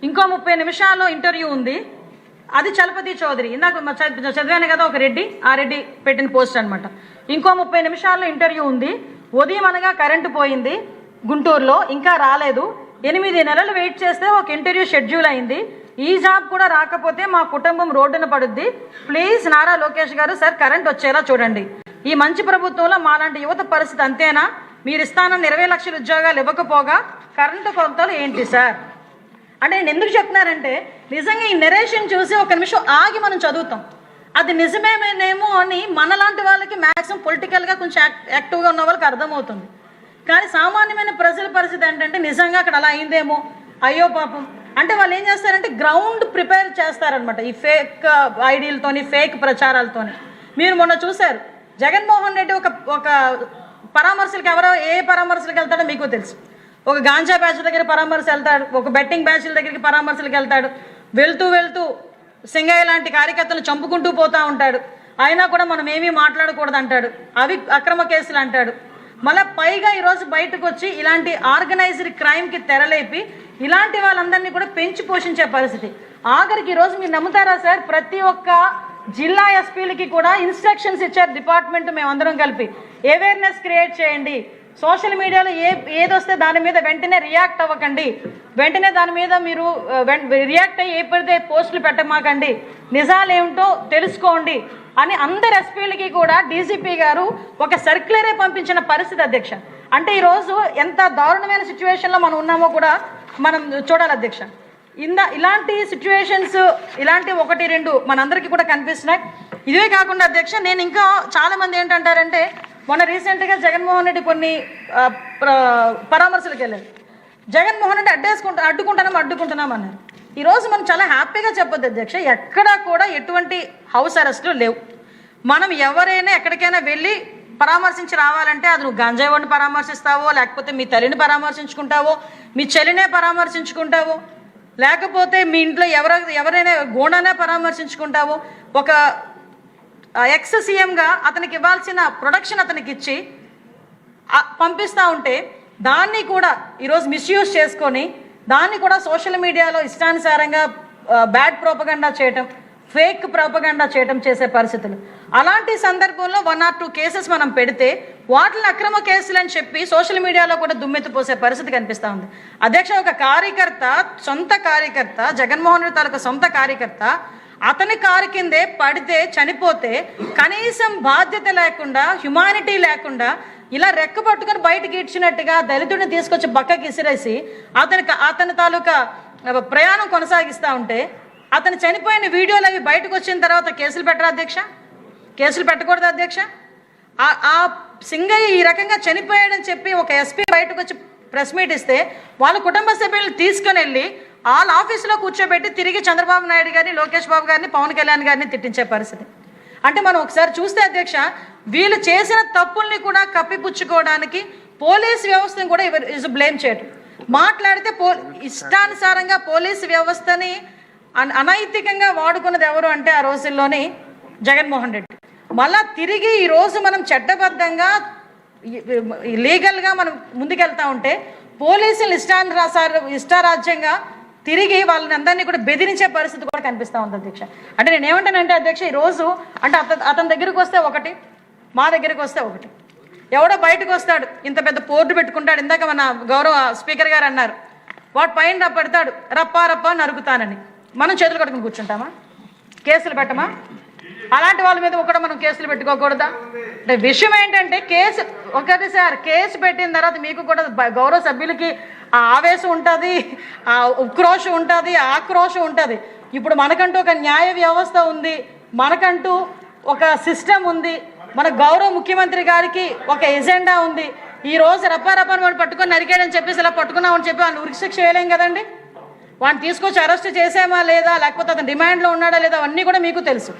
ఇంకో 30 నిమిషాల్లో ఇంటర్వ్యూ ఉంది. అది చలపతి చౌదరి, ఇందాక చదివాను కదా ఒక రెడ్డి, ఆ రెడ్డి పెట్టిన పోస్ట్ అనమాట. ఇంకో 30 నిమిషాల్లో ఇంటర్వ్యూ ఉంది. ఉదయం అనగా కరెంటు పోయింది గుంటూరులో, ఇంకా రాలేదు. 8 నెలలు వెయిట్ చేస్తే ఒక ఇంటర్వ్యూ షెడ్యూల్ అయింది. ఈ జాబ్ కూడా రాకపోతే మా కుటుంబం రోడ్డున పడుద్ది. ప్లీజ్ నారా లోకేష్ గారు, సార్ కరెంట్ వచ్చేలా చూడండి. ఈ మంచి ప్రభుత్వంలో మాలాంటి యువత పరిస్థితి అంతేనా? మీరు ఇస్తానన్న 20 లక్షల ఉద్యోగాలు ఇవ్వకపోగా కరెంటు కొలతలు ఏంటి సార్ అంటే నేను ఎందుకు చెప్తున్నానంటే, నిజంగా ఈ నెరేషన్ చూసి ఒక నిమిషం ఆగి మనం చదువుతాం. అది నిజమేమేనేమో అని మనలాంటి వాళ్ళకి మ్యాక్సిమం పొలిటికల్గా కొంచెం యాక్టివ్గా ఉన్న వాళ్ళకి అర్థమవుతుంది. కానీ సామాన్యమైన ప్రజల పరిస్థితి ఏంటంటే, నిజంగా అక్కడ అలా అయిందేమో, అయ్యో పాపం అంటే వాళ్ళు ఏం చేస్తారంటే గ్రౌండ్ ప్రిపేర్ చేస్తారనమాట ఈ ఫేక్ ఐడీలతోని, ఫేక్ ప్రచారాలతోని. మీరు మొన్న చూశారు జగన్మోహన్ రెడ్డి ఒక పరామర్శలకు ఏ పరామర్శలకు వెళ్తాడో మీకు తెలుసు. ఒక గాంజా బ్యాచ్ దగ్గర పరామర్శ వెళ్తాడు, ఒక బెట్టింగ్ బ్యాచ్ల దగ్గరికి పరామర్శలకు వెళ్తాడు. వెళ్తూ సింగయ్య లాంటి కార్యకర్తలు చంపుకుంటూ పోతూ ఉంటాడు. అయినా కూడా మనం ఏమీ మాట్లాడకూడదు అంటాడు, అవి అక్రమ కేసులు అంటాడు. మళ్ళీ పైగా ఈరోజు బయటకు వచ్చి ఇలాంటి ఆర్గనైజ్డ్ క్రైమ్కి తెరలేపి ఇలాంటి వాళ్ళందరినీ కూడా పెంచి పోషించే పరిస్థితి. ఆఖరికి ఈరోజు మీరు నమ్ముతారా సార్, ప్రతి ఒక్క జిల్లా ఎస్పీలకి కూడా ఇన్స్ట్రక్షన్స్ ఇచ్చారు డిపార్ట్మెంట్, మేమందరం కలిపి అవేర్నెస్ క్రియేట్ చేయండి. సోషల్ మీడియాలో ఏదొస్తే దాని మీద వెంటనే రియాక్ట్ అవ్వకండి, వెంటనే దాని మీద మీరు రియాక్ట్ అయ్యి ఏపడితే పోస్టులు పెట్టమాకండి, నిజాలు ఏమిటో తెలుసుకోండి అని అందరు ఎస్పీలకి కూడా డీజీపీ గారు ఒక సర్క్యులరే పంపించిన పరిస్థితి అధ్యక్ష. అంటే ఈరోజు ఎంత దారుణమైన సిచ్యువేషన్లో మనం ఉన్నామో కూడా మనం చూడాలి అధ్యక్ష. ఇలాంటి సిచ్యువేషన్స్, ఇలాంటి 1-2 మనందరికీ కూడా కనిపిస్తున్నాయి. ఇదే కాకుండా అధ్యక్ష, నేను ఇంకా చాలామంది ఏంటంటారంటే, మొన్న రీసెంట్గా జగన్మోహన్ రెడ్డి కొన్ని పరామర్శలకు వెళ్ళారు. జగన్మోహన్ రెడ్డి అడ్డుకుంటున్నాం అన్నారు. ఈరోజు మనం చాలా హ్యాపీగా చెప్పొద్దు అధ్యక్ష, ఎక్కడా కూడా ఎటువంటి హౌస్ అరెస్టులు లేవు. మనం ఎవరైనా ఎక్కడికైనా వెళ్ళి పరామర్శించి రావాలంటే అది నువ్వు గంజాయి వాడిని పరామర్శిస్తావో, లేకపోతే మీ తల్లిని పరామర్శించుకుంటావో, మీ చెల్లినే పరామర్శించుకుంటావో, లేకపోతే మీ ఇంట్లో ఎవరైనా గోండానే పరామర్శించుకుంటావో, ఒక ఎక్స్ సీఎంగా అతనికి ఇవ్వాల్సిన ప్రొడక్షన్ అతనికి ఇచ్చి పంపిస్తూ ఉంటే దాన్ని కూడా ఈరోజు మిస్యూజ్ చేసుకొని దాన్ని కూడా సోషల్ మీడియాలో ఇష్టానుసారంగా బ్యాడ్ ప్రోపగండా చేయటం, ఫేక్ ప్రోపగండా చేయటం చేసే పరిస్థితులు. అలాంటి సందర్భంలో 1 or 2 కేసెస్ మనం పెడితే వాటిని అక్రమ కేసులు అని చెప్పి సోషల్ మీడియాలో కూడా దుమ్మెత్తిపోసే పరిస్థితి కనిపిస్తూ ఉంది అధ్యక్ష. ఒక కార్యకర్త, సొంత కార్యకర్త, జగన్మోహన్ రెడ్డి తాలూకా సొంత కార్యకర్త అతని కారు కిందే పడితే చనిపోతే కనీసం బాధ్యత లేకుండా, హ్యుమానిటీ లేకుండా ఇలా రెక్క పట్టుకొని బయటకి ఇచ్చినట్టుగా దళితుడిని తీసుకొచ్చి పక్కకి ఇసిరేసి అతని తాలూకా ప్రయాణం కొనసాగిస్తూ ఉంటే, అతను చనిపోయిన వీడియోలు అవి బయటకు వచ్చిన తర్వాత కేసులు పెట్టరా అధ్యక్ష? కేసులు పెట్టకూడదు అధ్యక్ష. ఆ సింగయ్య ఈ రకంగా చనిపోయాడని చెప్పి ఒక ఎస్పీ బయటకు వచ్చి ప్రెస్ మీట్ ఇస్తే వాళ్ళ కుటుంబ సభ్యులను తీసుకొని వెళ్ళి వాళ్ళ ఆఫీసులో కూర్చోబెట్టి తిరిగి చంద్రబాబు నాయుడు గారిని, లోకేష్ బాబు గారిని, పవన్ కళ్యాణ్ గారిని తిట్టించే పరిస్థితి. అంటే మనం ఒకసారి చూస్తే అధ్యక్ష, వీళ్ళు చేసిన తప్పుల్ని కూడా కప్పిపుచ్చుకోవడానికి పోలీస్ వ్యవస్థను కూడా బ్లేమ్ చేయటం, మాట్లాడితే ఇష్టానుసారంగా పోలీసు వ్యవస్థని అనైతికంగా వాడుకున్నది ఎవరు అంటే ఆ రోజుల్లోని జగన్మోహన్ రెడ్డి. మళ్ళా తిరిగి ఈరోజు మనం చట్టబద్ధంగా లీగల్గా మనం ముందుకెళ్తా ఉంటే పోలీసులు ఇష్టారాజ్యంగా తిరిగి వాళ్ళని అందరినీ కూడా బెదిరించే పరిస్థితి కూడా కనిపిస్తూ ఉంది అధ్యక్ష. అంటే నేను ఏమంటానంటే అధ్యక్ష, ఈరోజు అంటే అతని దగ్గరికి వస్తే ఒకటి, మా దగ్గరికి వస్తే ఒకటి. ఎవడో బయటకు వస్తాడు, ఇంత పెద్ద బోర్డు పెట్టుకుంటాడు, ఇందాక మన గౌరవ స్పీకర్ గారు అన్నారు, వాడు పైన పెడతాడు రప్పా నరుకుతానని. మనం చేతులు కట్టుకుని కూర్చుంటామా? కేసులు పెట్టమా? అలాంటి వాళ్ళ మీద కూడా మనం కేసులు పెట్టుకోకూడదా? అంటే విషయం ఏంటంటే, కేసు పెట్టిన తర్వాత మీకు కూడా గౌరవ సభ్యులకి ఆ ఆవేశం ఉంటుంది, ఆ ఉక్రోషం ఉంటుంది, ఆక్రోషం ఉంటుంది. ఇప్పుడు మనకంటూ ఒక న్యాయ వ్యవస్థ ఉంది, మనకంటూ ఒక సిస్టమ్ ఉంది, మన గౌరవ ముఖ్యమంత్రి గారికి ఒక ఎజెండా ఉంది. ఈరోజు రప్పారప్పని వాడు పట్టుకొని నరికాడని చెప్పేసి ఇలా పట్టుకున్నామని చెప్పి వాళ్ళు ఉరిశిక్ష చేయలేం కదండి. వాడిని తీసుకొచ్చి అరెస్ట్ చేసామా లేదా, లేకపోతే అతను రిమాండ్లో ఉన్నాడా లేదా, అవన్నీ కూడా మీకు తెలుసు.